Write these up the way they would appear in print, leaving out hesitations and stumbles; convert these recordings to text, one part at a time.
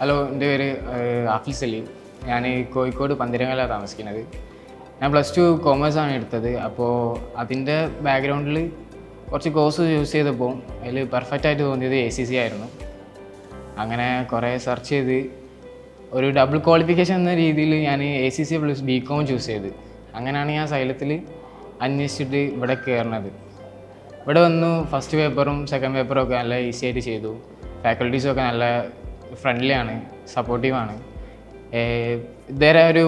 Hello, എൻ്റെ പേര് ആഫിൽ സലീം. ഞാൻ കോഴിക്കോട് പന്തിരങ്ങലാണ് താമസിക്കുന്നത്. ഞാൻ +2 കോമേഴ്സാണ് എടുത്തത്. അപ്പോൾ അതിൻ്റെ ബാക്ക്ഗ്രൗണ്ടിൽ കുറച്ച് കോഴ്സ് ചൂസ് ചെയ്തപ്പോൾ അതിൽ പെർഫെക്റ്റായിട്ട് തോന്നിയത് ACC ആയിരുന്നു. അങ്ങനെ കുറേ സെർച്ച് ചെയ്ത് ഒരു ഡബിൾ ക്വാളിഫിക്കേഷൻ എന്ന രീതിയിൽ ഞാൻ ACC + BCom ചൂസ് ചെയ്ത്. അങ്ങനെയാണ് ഞാൻ സൈലത്തിൽ അന്വേഷിച്ചിട്ട് ഇവിടെ കയറുന്നത്. ഇവിടെ വന്നു ഫസ്റ്റ് പേപ്പറും സെക്കൻഡ് പേപ്പറും ഒക്കെ നല്ല ഈസി ആയിട്ട് ചെയ്തു. ഫാക്കൽറ്റീസൊക്കെ നല്ല ഫ്രണ്ട്ലിയാണ്, സപ്പോർട്ടീവാണ്. ഇതുവരെ ഒരു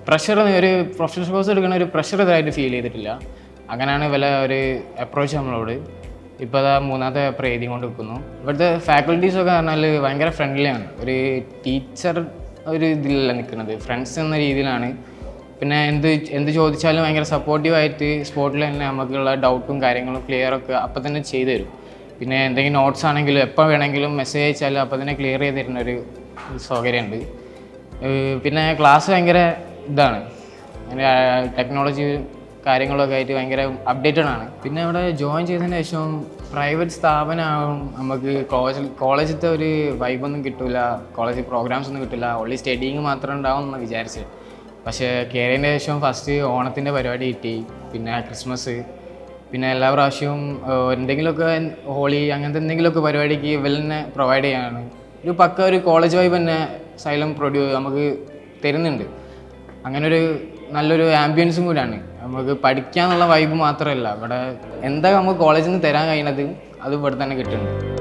പ്രൊഫഷണൽ കോഴ്സ് എടുക്കുന്ന ഒരു പ്രഷർ ഇതായിട്ട് ഫീൽ ചെയ്തിട്ടില്ല. അങ്ങനെയാണ് ഒരു അപ്രോച്ച് നമ്മളോട്. ഇപ്പോൾ അതാ 3ാമത്തെ പേപ്പർ എഴുതി കൊണ്ട് നിൽക്കുന്നു. ഇവിടുത്തെ ഫാക്കൽറ്റീസൊക്കെ പറഞ്ഞാൽ ഭയങ്കര ഫ്രണ്ട്ലിയാണ്. ഒരു ടീച്ചർ ഇതിലല്ല നിൽക്കുന്നത്, ഫ്രണ്ട്സ് എന്ന രീതിയിലാണ്. പിന്നെ എന്ത് ചോദിച്ചാലും ഭയങ്കര സപ്പോർട്ടീവായിട്ട് സ്പോട്ടിൽ തന്നെ നമുക്കുള്ള ഡൗട്ടും കാര്യങ്ങളും ക്ലിയറൊക്കെ അപ്പം തന്നെ ചെയ്തു തരും. പിന്നെ എന്തെങ്കിലും നോട്ട്സ് ആണെങ്കിലും എപ്പോൾ വേണമെങ്കിലും മെസ്സേജ് അയച്ചാലും അപ്പോൾ തന്നെ ക്ലിയർ ചെയ്ത് തരുന്നൊരു സൗകര്യമുണ്ട്. പിന്നെ ക്ലാസ് ഭയങ്കര ഇതാണ്, ടെക്നോളജി കാര്യങ്ങളൊക്കെ ആയിട്ട് ഭയങ്കര അപ്ഡേറ്റഡ് ആണ്. പിന്നെ അവിടെ ജോയിൻ ചെയ്തതിന് ശേഷം പ്രൈവറ്റ് സ്ഥാപനമാകും, നമുക്ക് കോളേജിലത്തെ ഒരു വൈബൊന്നും കിട്ടില്ല, കോളേജ് പ്രോഗ്രാംസ് ഒന്നും കിട്ടില്ല, ഓൺലി സ്റ്റഡിങ് മാത്രം ഉണ്ടാവും എന്ന് വിചാരിച്ചത്. പക്ഷേ കയറിയതിന് ശേഷം ഫസ്റ്റ് ഓണത്തിൻ്റെ പരിപാടി കിട്ടി, പിന്നെ ക്രിസ്മസ്, പിന്നെ എല്ലാ പ്രാവശ്യവും എന്തെങ്കിലുമൊക്കെ ഹോളി അങ്ങനത്തെ എന്തെങ്കിലുമൊക്കെ പരിപാടിക്ക് തന്നെ പ്രൊവൈഡ് ചെയ്യാണ്. ഒരു ഒരു കോളേജ് വൈബ് തന്നെ സൈലം നമുക്ക് തരുന്നുണ്ട്. അങ്ങനെ നല്ലൊരു ആംബിയൻസും കൂടിയാണ്. നമുക്ക് പഠിക്കാനുള്ള വൈബ് മാത്രമല്ല, ഇവിടെ എന്താ നമുക്ക് കോളേജിൽ നിന്ന് തരാൻ കഴിയുന്നത് അത് ഇവിടെ തന്നെ കിട്ടുന്നുണ്ട്.